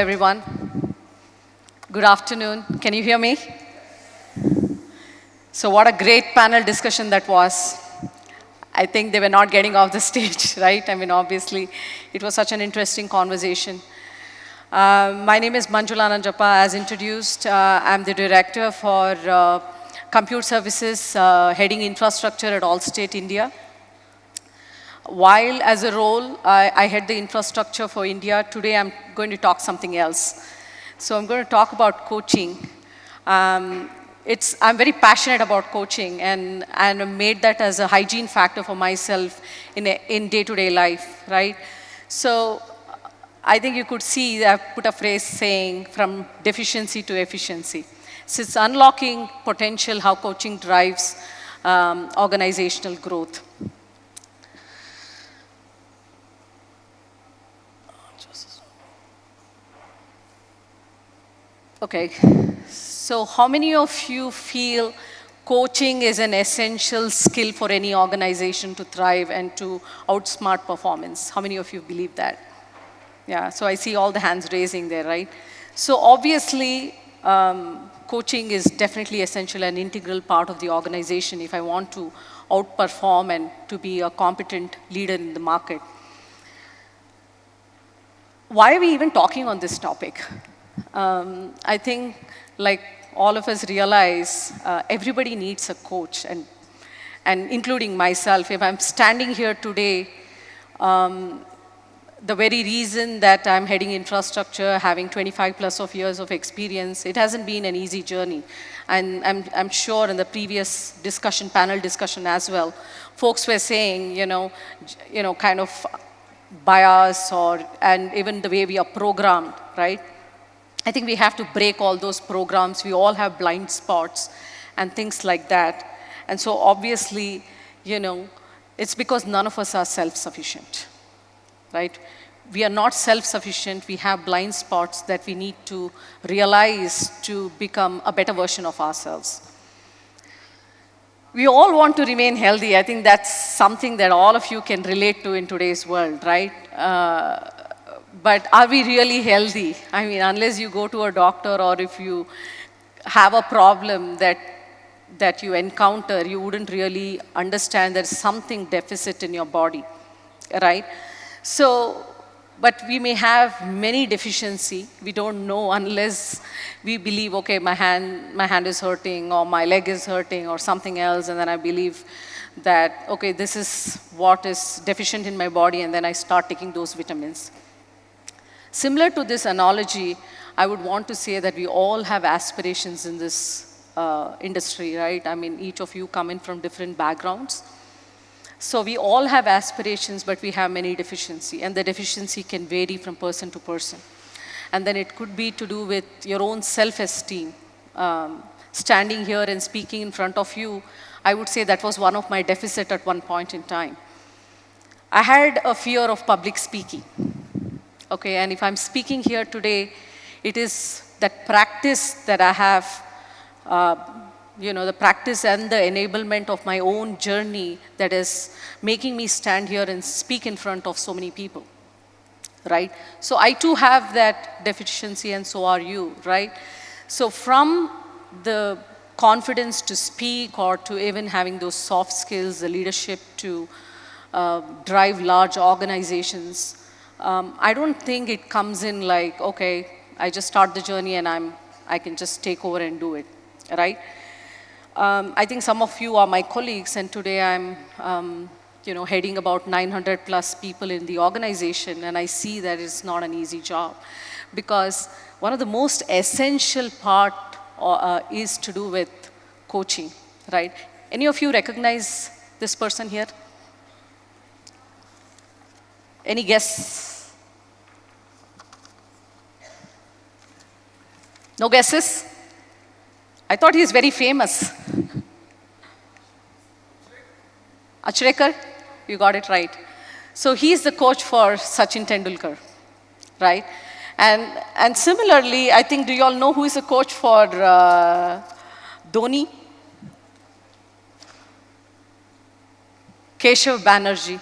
everyone. Good afternoon. Can you hear me? So what a great panel discussion that was. I think they were not getting off the stage, right? I mean, obviously, it was such an interesting conversation. My name is Manjula Nanjappa, as introduced. I'm the director for Compute Services, heading infrastructure at Allstate, India. While as a role, I head the infrastructure for India, today I'm going to talk something else. So I'm going to talk about coaching. I'm very passionate about coaching and I made that as a hygiene factor for myself in day-to-day life, right? So I think you could see I've put a phrase saying from deficiency to efficiency. So it's unlocking potential, how coaching drives organizational growth. Okay, so how many of you feel coaching is an essential skill for any organization to thrive and to outsmart performance? How many of you believe that? Yeah, so I see all the hands raising there, right? So obviously, coaching is definitely essential and integral part of the organization if I want to outperform and to be a competent leader in the market. Why are we even talking on this topic? I think, like all of us realize, everybody needs a coach, and including myself. If I'm standing here today, the very reason that I'm heading infrastructure, having 25 plus of years of experience, it hasn't been an easy journey. And I'm sure in the previous discussion, panel discussion as well, folks were saying, kind of bias and even the way we are programmed, right? I think we have to break all those programs. We all have blind spots and things like that. And so obviously, it's because none of us are self-sufficient, right? We are not self-sufficient. We have blind spots that we need to realize to become a better version of ourselves. We all want to remain healthy. I think that's something that all of you can relate to in today's world, right? But are we really healthy? I mean, unless you go to a doctor or if you have a problem that you encounter, you wouldn't really understand there's something deficit in your body, right? So, but we may have many deficiency. We don't know unless we believe, okay, my hand is hurting or my leg is hurting or something else, and then I believe that, okay, this is what is deficient in my body, and then I start taking those vitamins. Similar to this analogy, I would want to say that we all have aspirations in this industry, right? I mean, each of you come in from different backgrounds. So we all have aspirations, but we have many deficiencies, and the deficiency can vary from person to person. And then it could be to do with your own self-esteem. Standing here and speaking in front of you, I would say that was one of my deficits at one point in time. I had a fear of public speaking. Okay, and if I'm speaking here today, it is that practice that I have, the practice and the enablement of my own journey that is making me stand here and speak in front of so many people, right? So I too have that deficiency, and so are you, right? So from the confidence to speak or to even having those soft skills, the leadership to drive large organizations, I don't think it comes in like, okay, I just start the journey and I can just take over and do it, right? I think some of you are my colleagues, and today I'm, heading about 900 plus people in the organization, and I see that it's not an easy job because one of the most essential part is to do with coaching, right? Any of you recognize this person here? Any guess? No guesses? I thought he's very famous. Achrekar? You got it right. So he's the coach for Sachin Tendulkar, right? And similarly, I think, do you all know who is the coach for Dhoni? Keshav Banerjee.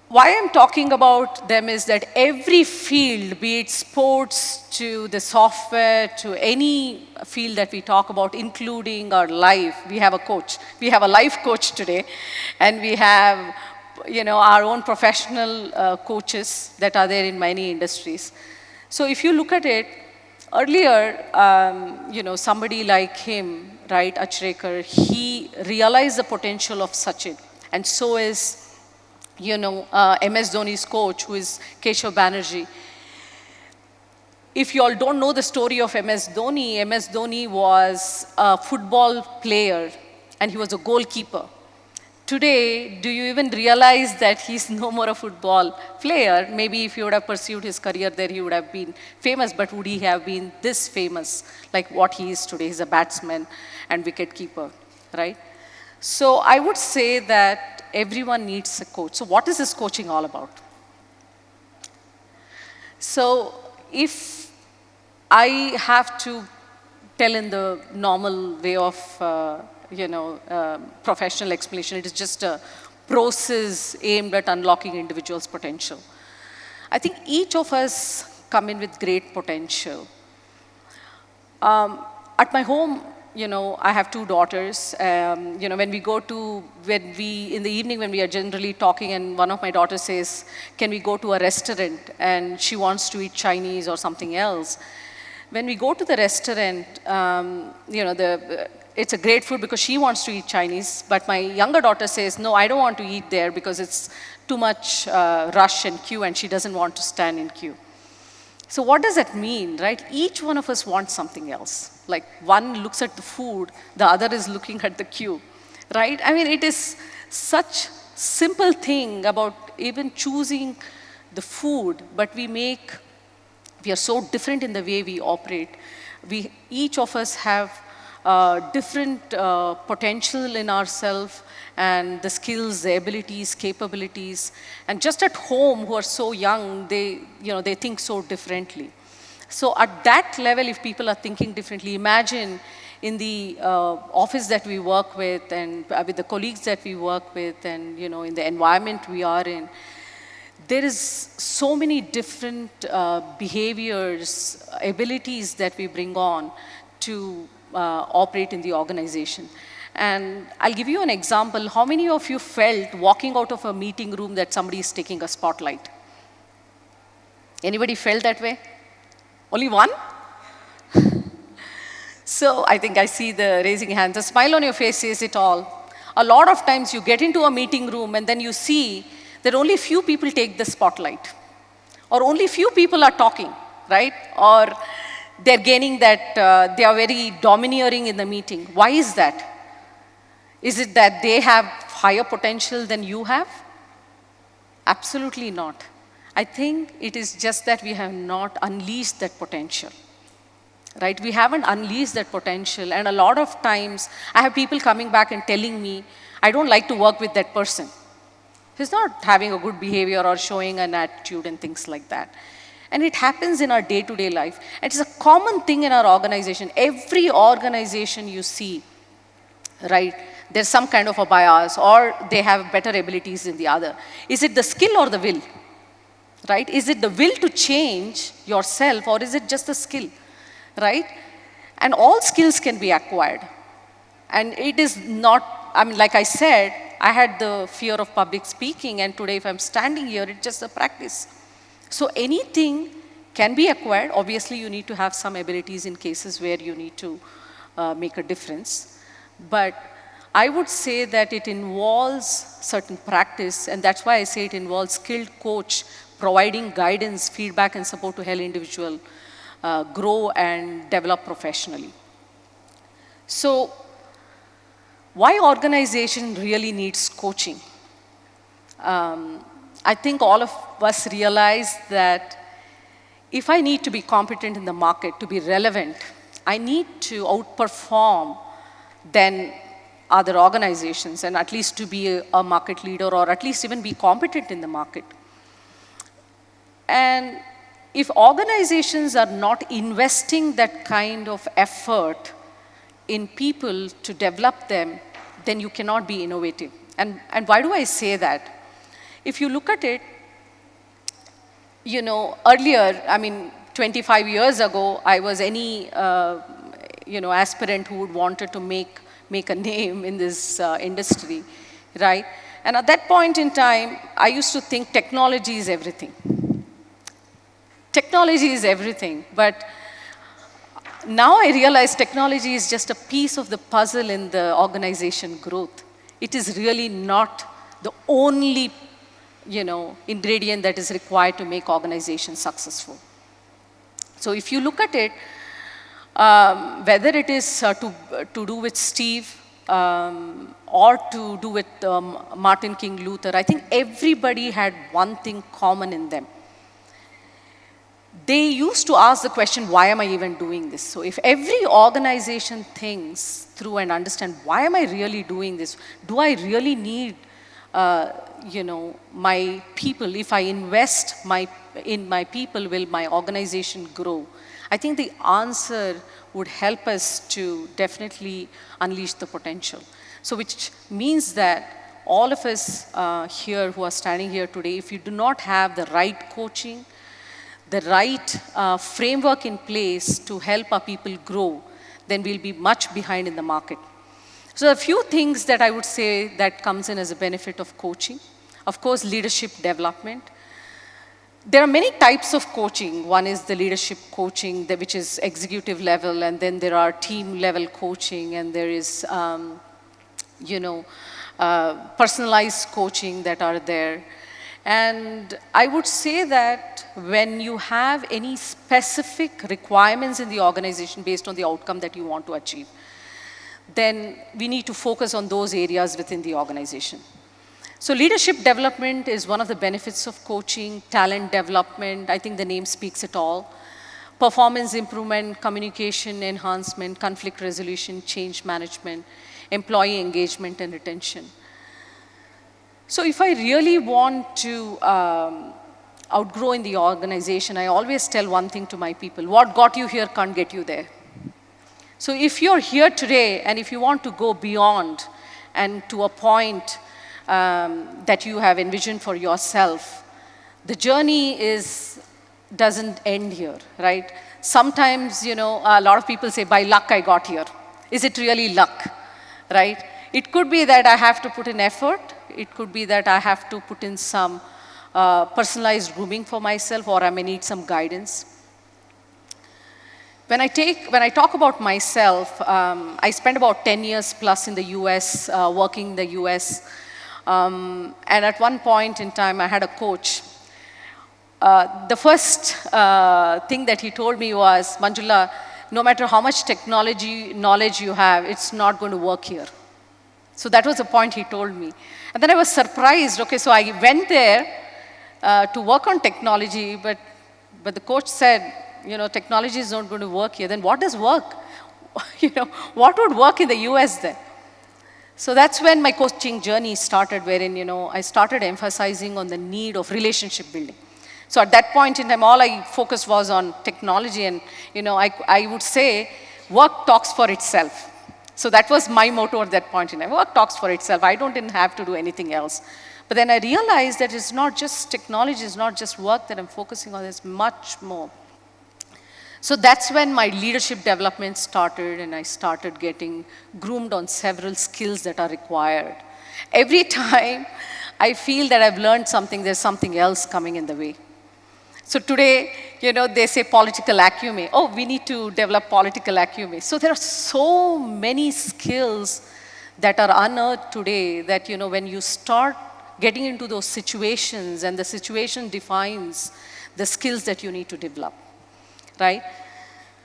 why I'm talking about them is that every field, be it sports to the software to any field that we talk about, including our life, we have a coach. We have a life coach today, and we have, our own professional coaches that are there in many industries. So if you look at it, earlier, somebody like him, right, Achrekar, he realized the potential of Sachin, and so is MS Dhoni's coach, who is Keshav Banerjee. If you all don't know the story of MS Dhoni was a football player and he was a goalkeeper. Today, do you even realize that he's no more a football player? Maybe if he would have pursued his career there, he would have been famous, but would he have been this famous like what he is today? He's a batsman and wicket keeper, right? So I would say that everyone needs a coach. So what is this coaching all about? So if I have to tell in the normal way of, professional explanation, it is just a process aimed at unlocking individuals' potential. I think each of us come in with great potential. At my home, I have 2 daughters. In the evening when we are generally talking and one of my daughters says, can we go to a restaurant? And she wants to eat Chinese or something else. When we go to the restaurant, it's a great food because she wants to eat Chinese. But my younger daughter says, no, I don't want to eat there because it's too much rush and queue and she doesn't want to stand in queue. So what does that mean, right? Each one of us wants something else. Like one looks at the food, the other is looking at the queue, right? I mean, it is such simple thing about even choosing the food, but we are so different in the way we operate. Each of us have different potential in ourselves and the skills, the abilities, capabilities. And just at home, who are so young, they think so differently. So at that level, if people are thinking differently, imagine in the office that we work with and with the colleagues that we work with and, in the environment we are in, there is so many different behaviors, abilities that we bring on to operate in the organization. And I'll give you an example. How many of you felt walking out of a meeting room that somebody is taking a spotlight? Anybody felt that way? Only one? So I think I see the raising hands. The smile on your face says it all. A lot of times you get into a meeting room and then you see that only few people take the spotlight. Or only few people are talking, right? Or they're gaining that, they are very domineering in the meeting. Why is that? Is it that they have higher potential than you have? Absolutely not. I think it is just that we have not unleashed that potential, right? We haven't unleashed that potential. And a lot of times, I have people coming back and telling me, I don't like to work with that person. He's not having a good behavior or showing an attitude and things like that. And it happens in our day-to-day life. And it's a common thing in our organization. Every organization you see, right, there's some kind of a bias or they have better abilities than the other. Is it the skill or the will? Right? Is it the will to change yourself or is it just the skill? Right? And all skills can be acquired. And it is not, like I said, I had the fear of public speaking and today if I'm standing here, it's just a practice. So anything can be acquired. Obviously, you need to have some abilities in cases where you need to make a difference. But I would say that it involves certain practice, and that's why I say it involves skilled coach providing guidance, feedback, and support to help individual grow and develop professionally. So, why organization really needs coaching? I think all of us realize that if I need to be competent in the market, to be relevant, I need to outperform than other organizations and at least to be a market leader or at least even be competent in the market. And if organizations are not investing that kind of effort in people to develop them, then you cannot be innovative. And why do I say that? If you look at it, earlier, 25 years ago, I was any, aspirant who would wanted to make a name in this industry, right? And at that point in time, I used to think technology is everything. Technology is everything, but now I realize technology is just a piece of the puzzle in the organization growth. It is really not the only, ingredient that is required to make organizations successful. So if you look at it, whether it is to do with Steve or to do with Martin King Luther, I think everybody had one thing common in them. They used to ask the question, why am I even doing this? So if every organization thinks through and understand, why am I really doing this? Do I really need, my people? If I invest in my people, will my organization grow? I think the answer would help us to definitely unleash the potential. So which means that all of us here who are standing here today, if you do not have the right coaching, the right framework in place to help our people grow, then we'll be much behind in the market. So a few things that I would say that comes in as a benefit of coaching. Of course, leadership development. There are many types of coaching. One is the leadership coaching, which is executive level, and then there are team level coaching, and there is, personalized coaching that are there. And I would say that when you have any specific requirements in the organization based on the outcome that you want to achieve, then we need to focus on those areas within the organization. So leadership development is one of the benefits of coaching. Talent development, I think the name speaks it all. Performance improvement, communication enhancement, conflict resolution, change management, employee engagement and retention. So if I really want to outgrow in the organization, I always tell one thing to my people: what got you here can't get you there. So if you're here today and if you want to go beyond and to a point that you have envisioned for yourself, the journey doesn't end here, right? Sometimes, a lot of people say, by luck I got here. Is it really luck, right? It could be that I have to put in effort. It could be that I have to put in some personalized grooming for myself, or I may need some guidance. When I talk about myself, I spent about 10 years plus in the US, working in the US. And at one point in time, I had a coach. The first thing that he told me was, Manjula, no matter how much technology knowledge you have, it's not going to work here. So that was the point he told me. And then I was surprised. Okay, so I went there to work on technology, but the coach said, technology is not going to work here. Then what does work? What would work in the US then? So that's when my coaching journey started, wherein, I started emphasizing on the need of relationship building. So at that point in time, all I focused was on technology, and, I would say work talks for itself. So that was my motto at that point in time. Work talks for itself. I don't even have to do anything else. But then I realized that it's not just technology, it's not just work that I'm focusing on, there's much more. So that's when my leadership development started, and I started getting groomed on several skills that are required. Every time I feel that I've learned something, there's something else coming in the way. So today, they say political acumen. Oh, we need to develop political acumen. So there are so many skills that are unearthed today that, when you start getting into those situations, and the situation defines the skills that you need to develop. Right?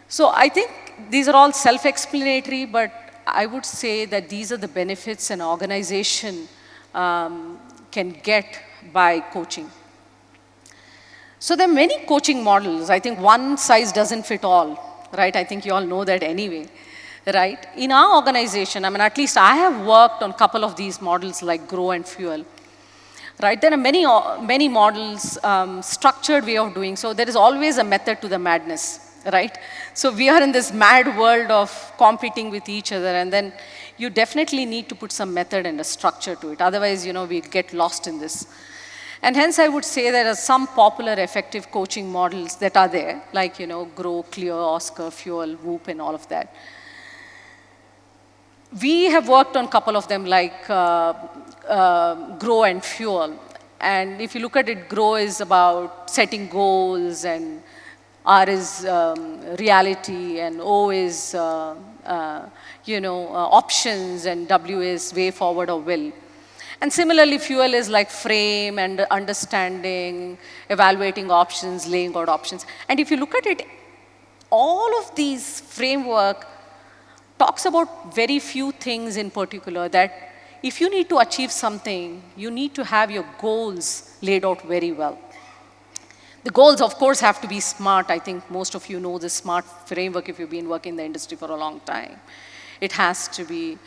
So I think these are all self-explanatory, but I would say that these are the benefits an organization can get by coaching. So there are many coaching models. I think one size doesn't fit all, right? I think you all know that anyway, right? In our organization, at least I have worked on a couple of these models like Grow and Fuel. Right? There are many models, structured way of doing. So there is always a method to the madness, right? So we are in this mad world of competing with each other, and then you definitely need to put some method and a structure to it. Otherwise, we get lost in this. And hence I would say there are some popular effective coaching models that are there, like, Grow, Clear, Oscar, Fuel, Whoop, and all of that. We have worked on a couple of them, like Grow and Fuel. And if you look at it, Grow is about setting goals, and R is reality, and O is options, and W is way forward or will. And similarly, Fuel is like frame and understanding, evaluating options, laying out options. And if you look at it, all of these framework talks about very few things in particular, that if you need to achieve something, you need to have your goals laid out very well. The goals, of course, have to be SMART. I think most of you know the SMART framework if you've been working in the industry for a long time. It has to be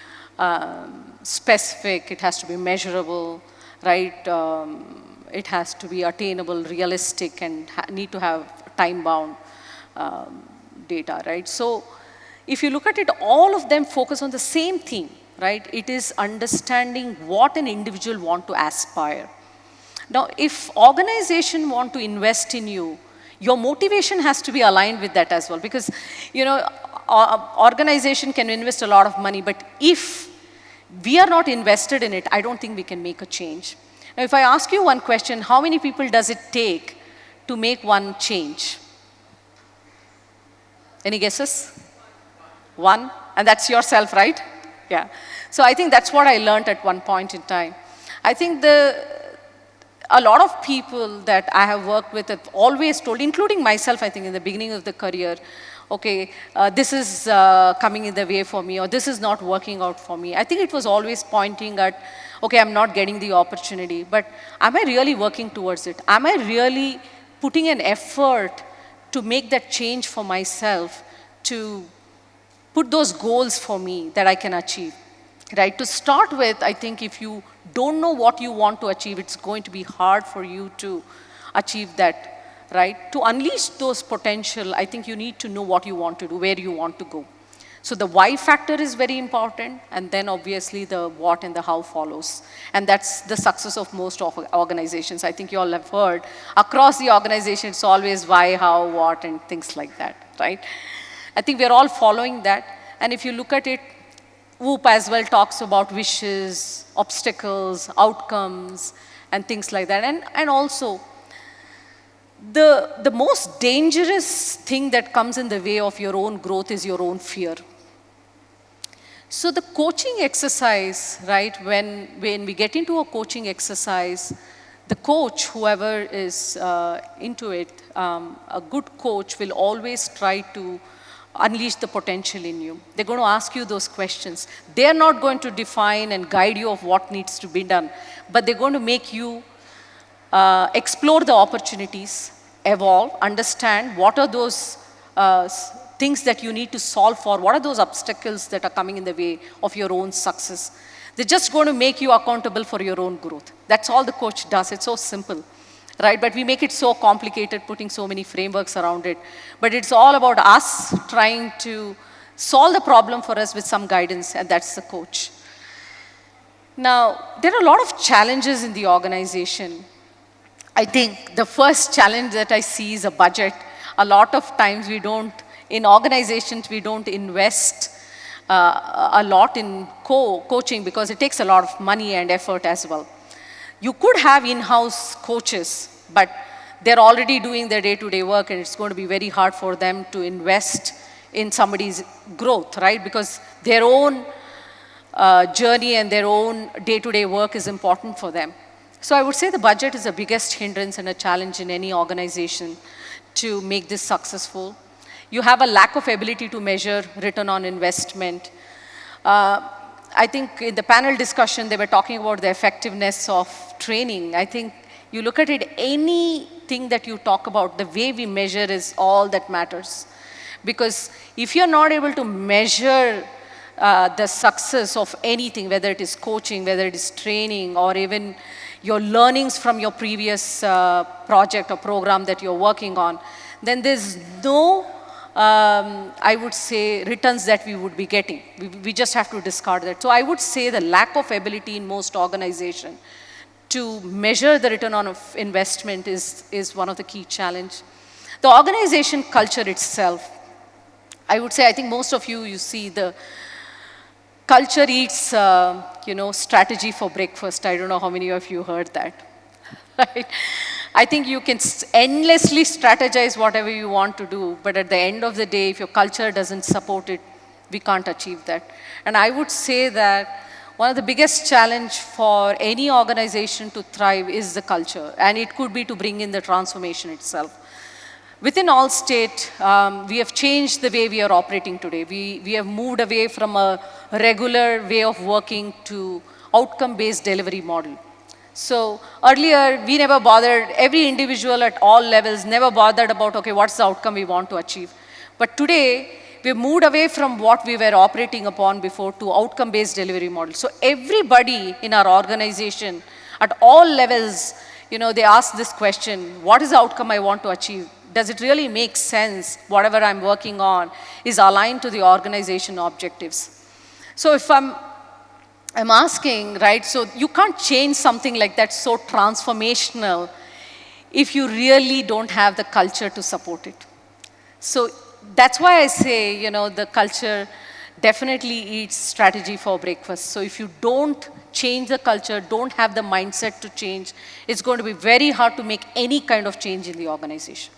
specific, it has to be measurable, right? It has to be attainable, realistic, and need to have time-bound data, right? So if you look at it, all of them focus on the same thing, right? It is understanding what an individual want to aspire. Now, if organization want to invest in you, your motivation has to be aligned with that as well, because, organization can invest a lot of money, but if we are not invested in it, I don't think we can make a change. Now, if I ask you one question, how many people does it take to make one change? Any guesses? One? And that's yourself, right? Yeah. So I think that's what I learned at one point in time. I think a lot of people that I have worked with have always told, including myself, I think in the beginning of the career, okay, this is coming in the way for me, or this is not working out for me. I think it was always pointing at, okay, I'm not getting the opportunity, but am I really working towards it? Am I really putting an effort to make that change for myself, to put those goals for me that I can achieve, right? To start with, I think if you don't know what you want to achieve, it's going to be hard for you to achieve that. Right? To unleash those potential, I think you need to know what you want to do, where you want to go. So the why factor is very important, and then obviously the what and the how follows. And that's the success of most organizations. I think you all have heard, across the organization, it's always why, how, what, and things like that, right? I think we're all following that. And if you look at it, Whoop as well talks about wishes, obstacles, outcomes, and things like that. And also, the most dangerous thing that comes in the way of your own growth is your own fear. So the coaching exercise, right, when we get into a coaching exercise, the coach, whoever is into it, a good coach will always try to unleash the potential in you. They're going to ask you those questions. They're not going to define and guide you of what needs to be done, but they're going to make you explore the opportunities, evolve, understand what are those things that you need to solve for, what are those obstacles that are coming in the way of your own success. They're just going to make you accountable for your own growth. That's all the coach does. It's so simple, right? But we make it so complicated, putting so many frameworks around it. But it's all about us trying to solve the problem for us with some guidance, and that's the coach. Now, there are a lot of challenges in the organization. I think the first challenge that I see is a budget. A lot of times in organizations, we don't invest a lot in coaching because it takes a lot of money and effort as well. You could have in-house coaches, but they're already doing their day-to-day work, and it's going to be very hard for them to invest in somebody's growth, right? Because their own journey and their own day-to-day work is important for them. So I would say the budget is the biggest hindrance and a challenge in any organization to make this successful. You have a lack of ability to measure return on investment. I think in the panel discussion, they were talking about the effectiveness of training. I think you look at it, anything that you talk about, the way we measure is all that matters. Because if you're not able to measure the success of anything, whether it is coaching, whether it is training, or even your learnings from your previous project or program that you're working on, then there's no, I would say, returns that we would be getting. We just have to discard that. So I would say the lack of ability in most organizations to measure the return on investment is one of the key challenge. The organization culture itself, I would say, I think most of you see the culture eats, strategy for breakfast. I don't know how many of you heard that, right? I think you can endlessly strategize whatever you want to do, but at the end of the day, if your culture doesn't support it, we can't achieve that. And I would say that one of the biggest challenge for any organization to thrive is the culture, and it could be to bring in the transformation itself. Within Allstate, we have changed the way we are operating today. We have moved away from a regular way of working to outcome-based delivery model. So earlier, we never bothered, every individual at all levels never bothered about, okay, what's the outcome we want to achieve. But today, we've moved away from what we were operating upon before to outcome-based delivery model. So everybody in our organization, at all levels, they ask this question, what is the outcome I want to achieve? Does it really make sense, whatever I'm working on is aligned to the organization objectives? So if I'm asking, right, so you can't change something like that so transformational if you really don't have the culture to support it. So that's why I say, the culture definitely eats strategy for breakfast. So if you don't change the culture, don't have the mindset to change, it's going to be very hard to make any kind of change in the organization.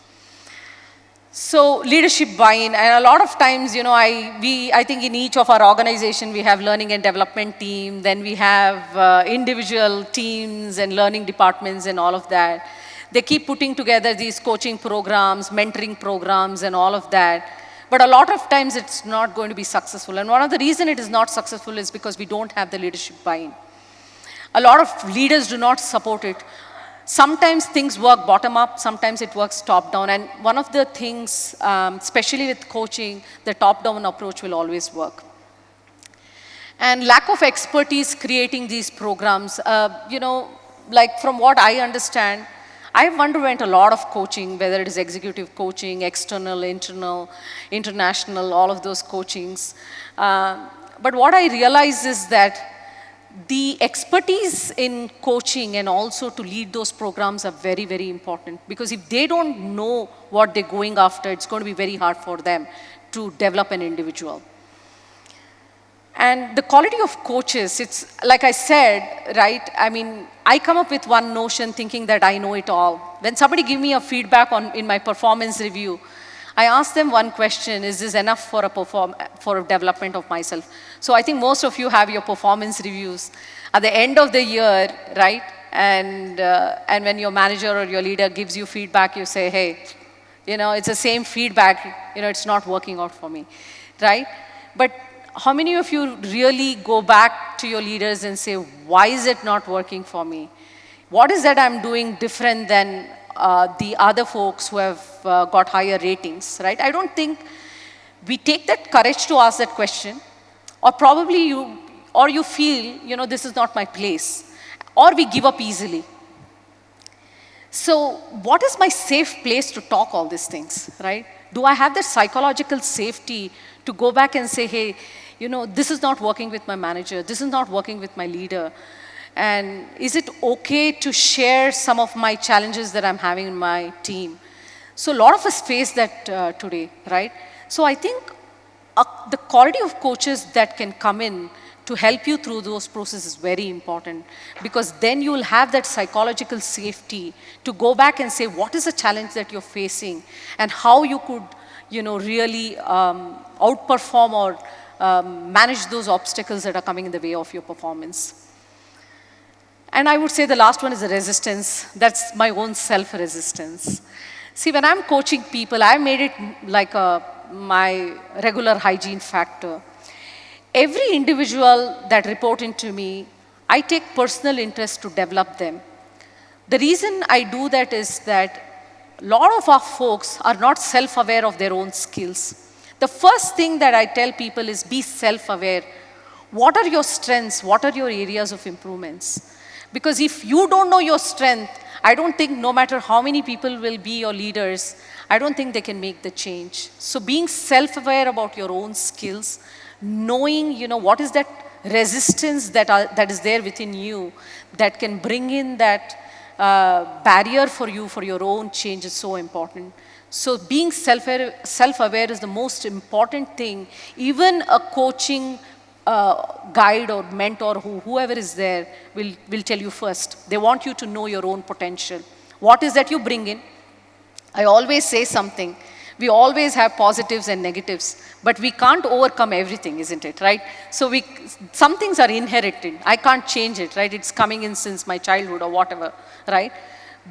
So leadership buy-in, and a lot of times, I think in each of our organization, we have learning and development team, then we have individual teams and learning departments and all of that. They keep putting together these coaching programs, mentoring programs and all of that. But a lot of times it's not going to be successful. And one of the reasons it is not successful is because we don't have the leadership buy-in. A lot of leaders do not support it. Sometimes things work bottom up, sometimes it works top down. And one of the things, especially with coaching, the top down approach will always work. And lack of expertise creating these programs, like from what I understand, I've underwent a lot of coaching, whether it is executive coaching, external, internal, international, all of those coachings. But what I realize is that the expertise in coaching and also to lead those programs are very, very important, because if they don't know what they're going after, it's going to be very hard for them to develop an individual. And the quality of coaches, it's like I said, right? I mean, I come up with one notion thinking that I know it all. When somebody give me a feedback in my performance review, I ask them one question, is this enough for a development of myself? So I think most of you have your performance reviews at the end of the year, right? And when your manager or your leader gives you feedback, you say, hey, it's the same feedback, it's not working out for me, right? But how many of you really go back to your leaders and say, why is it not working for me? What is that I'm doing different than the other folks who have got higher ratings, right? I don't think we take that courage to ask that question, or probably you feel, this is not my place, or we give up easily. So what is my safe place to talk all these things, right? Do I have that psychological safety to go back and say, hey, this is not working with my manager, this is not working with my leader, and is it okay to share some of my challenges that I'm having in my team? So a lot of us face that today, right? So I think the quality of coaches that can come in to help you through those processes is very important, because then you will have that psychological safety to go back and say, what is the challenge that you're facing and how you could, really outperform or manage those obstacles that are coming in the way of your performance. And I would say the last one is the resistance. That's my own self-resistance. See, when I'm coaching people, I made it like my regular hygiene factor. Every individual that report into me, I take personal interest to develop them. The reason I do that is that a lot of our folks are not self-aware of their own skills. The first thing that I tell people is be self-aware. What are your strengths? What are your areas of improvements? Because if you don't know your strength, I don't think no matter how many people will be your leaders, I don't think they can make the change. So being self-aware about your own skills, knowing, what is that resistance that is there within you that can bring in that barrier for you for your own change is so important. So being self-aware is the most important thing. Even a coaching guide or mentor, whoever is there, will tell you first. They want you to know your own potential. What is that you bring in? I always say something. We always have positives and negatives, but we can't overcome everything, isn't it, right? So some things are inherited. I can't change it, right? It's coming in since my childhood or whatever, right?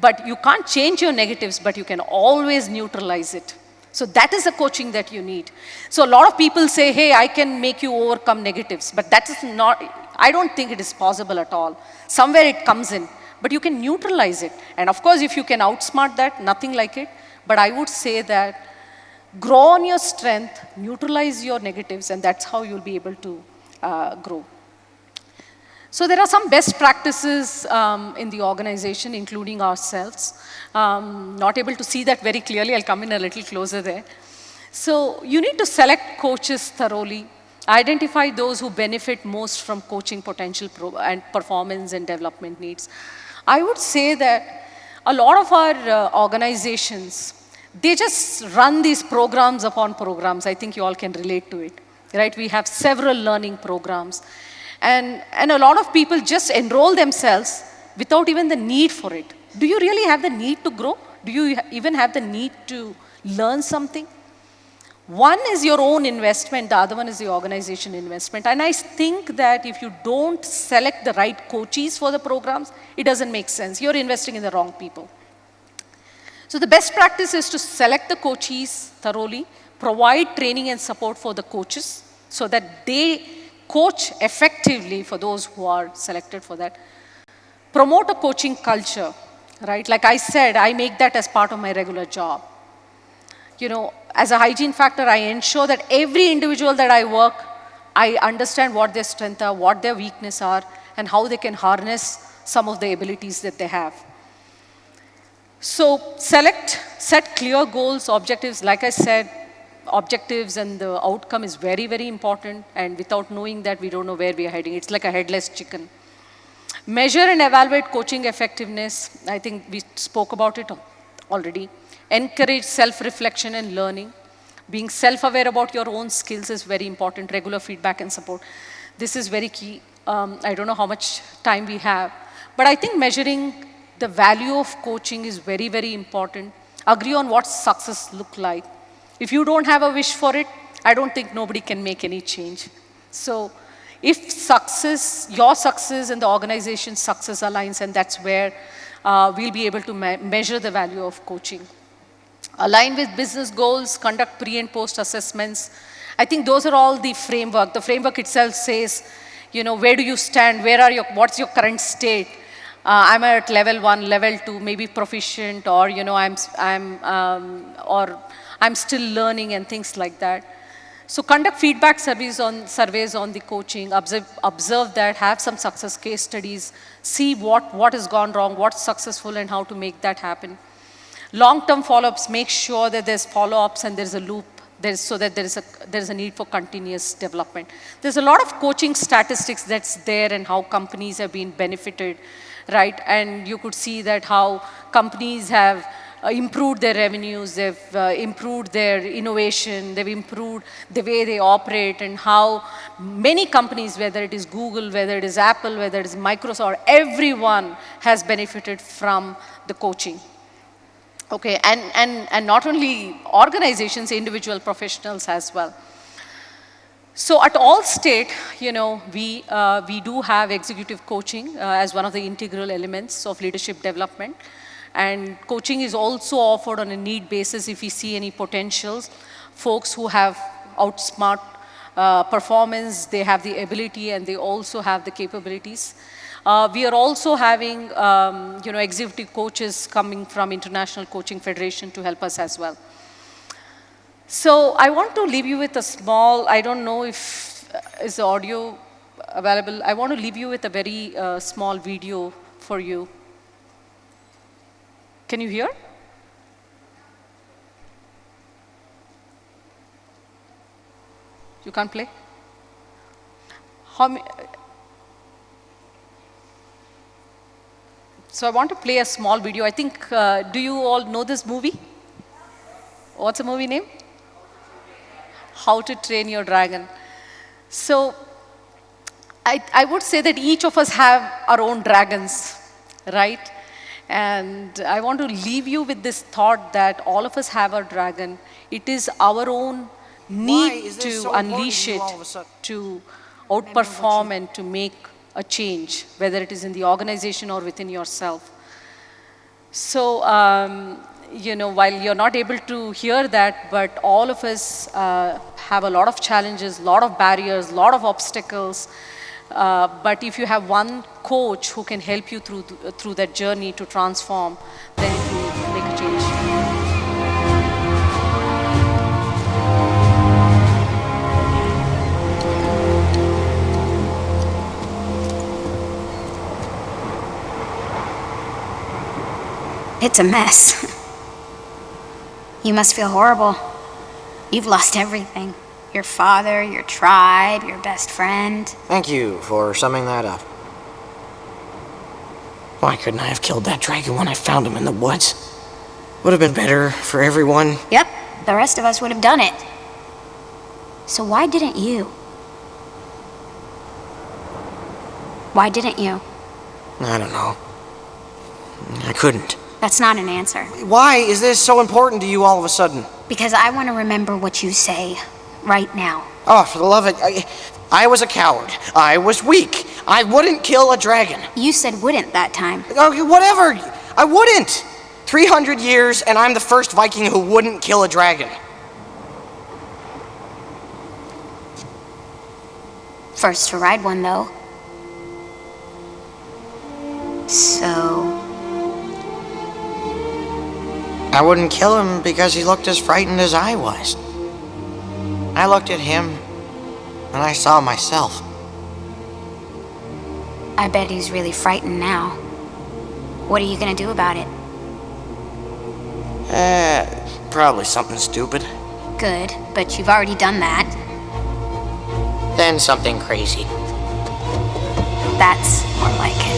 But you can't change your negatives, but you can always neutralize it. So that is the coaching that you need. So a lot of people say, hey, I can make you overcome negatives, but that is not, I don't think it is possible at all. Somewhere it comes in, but you can neutralize it. And of course, if you can outsmart that, nothing like it. But I would say that grow on your strength, neutralize your negatives, and that's how you'll be able to grow. So there are some best practices in the organization, including ourselves. Not able to see that very clearly. I'll come in a little closer there. So you need to select coaches thoroughly. Identify those who benefit most from coaching potential and performance and development needs. I would say that a lot of our organizations, they just run these programs upon programs. I think you all can relate to it, right? We have several learning programs. And a lot of people just enroll themselves without even the need for it. Do you really have the need to grow? Do you even have the need to learn something? One is your own investment, the other one is the organization investment. And I think that if you don't select the right coaches for the programs, it doesn't make sense. You're investing in the wrong people. So the best practice is to select the coaches thoroughly, provide training and support for the coaches so that they coach effectively for those who are selected for that. Promote a coaching culture, right? Like I said, I make that as part of my regular job. You know, as a hygiene factor, I ensure that every individual that I work, I understand what their strengths are, what their weaknesses are, and how they can harness some of the abilities that they have. So set clear goals, objectives. Like I said, objectives and the outcome is very, very important. And without knowing that, we don't know where we are heading. It's like a headless chicken. Measure and evaluate coaching effectiveness. I think we spoke about it already. Encourage self-reflection and learning. Being self-aware about your own skills is very important. Regular feedback and support. This is very key. I don't know how much time we have. But I think measuring the value of coaching is very, very important. Agree on what success looks like. If you don't have a wish for it, I don't think nobody can make any change. So if your success and the organization's success aligns, and that's where we'll be able to measure the value of coaching. Align with business goals, conduct pre and post assessments. I think those are all the framework. The framework itself says, you know, where do you stand? What's your current state? I'm at level 1, level 2, maybe proficient, or you know, I'm still learning and things like that. So conduct feedback surveys on the coaching, observe that, have some success case studies, see what has gone wrong, what's successful, and how to make that happen. Long-term follow-ups, make sure that there's follow-ups and there's a loop, so that there's a need for continuous development. There's a lot of coaching statistics that's there and how companies have been benefited, right? And you could see that how companies have improved their revenues, they've improved their innovation, they've improved the way they operate, and how many companies, whether it is Google, whether it is Apple, whether it is Microsoft, everyone has benefited from the coaching. Okay, and not only organizations, individual professionals as well. So at Allstate, you know, we do have executive coaching as one of the integral elements of leadership development. And coaching is also offered on a need basis if we see any potentials. Folks who have outsmart performance, they have the ability and they also have the capabilities. We are also having, you know, executive coaches coming from International Coaching Federation to help us as well. So I want to leave you with a small, I don't know if is the audio available. I want to leave you with a very small video for you. Can you hear? You can't play? So I want to play a small video. I think, do you all know this movie? What's the movie name? How to Train Your Dragon. So I would say that each of us have our own dragons, right? And I want to leave you with this thought that all of us have our dragon. It is our own need to unleash it, to outperform and to make a change, whether it is in the organization or within yourself. So, you know, while you're not able to hear that, but all of us have a lot of challenges, a lot of barriers, a lot of obstacles. But if you have one coach who can help you through that journey to transform, then it will make a change. It's a mess. You must feel horrible. You've lost everything. Your father, your tribe, your best friend. Thank you for summing that up. Why couldn't I have killed that dragon when I found him in the woods? Would have been better for everyone. Yep, the rest of us would have done it. So why didn't you? Why didn't you? I don't know. I couldn't. That's not an answer. Why is this so important to you all of a sudden? Because I want to remember what you say right now. Oh, for the love of it, I was a coward. I was weak. I wouldn't kill a dragon. You said wouldn't that time. Okay, whatever. I wouldn't. 300 years, and I'm the first Viking who wouldn't kill a dragon. First to ride one, though. So... I wouldn't kill him because he looked as frightened as I was. I looked at him, and I saw myself. I bet he's really frightened now. What are you gonna do about it? Probably something stupid. Good, but you've already done that. Then something crazy. That's more like it.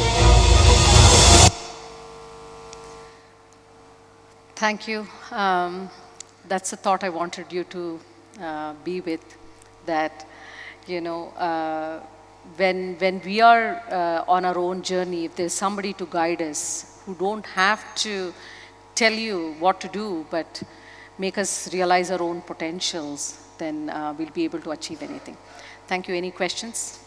Thank you. That's a thought I wanted you to be with, that, you know, when we are on our own journey, if there's somebody to guide us, who don't have to tell you what to do, but make us realize our own potentials, then we'll be able to achieve anything. Thank you. Any questions?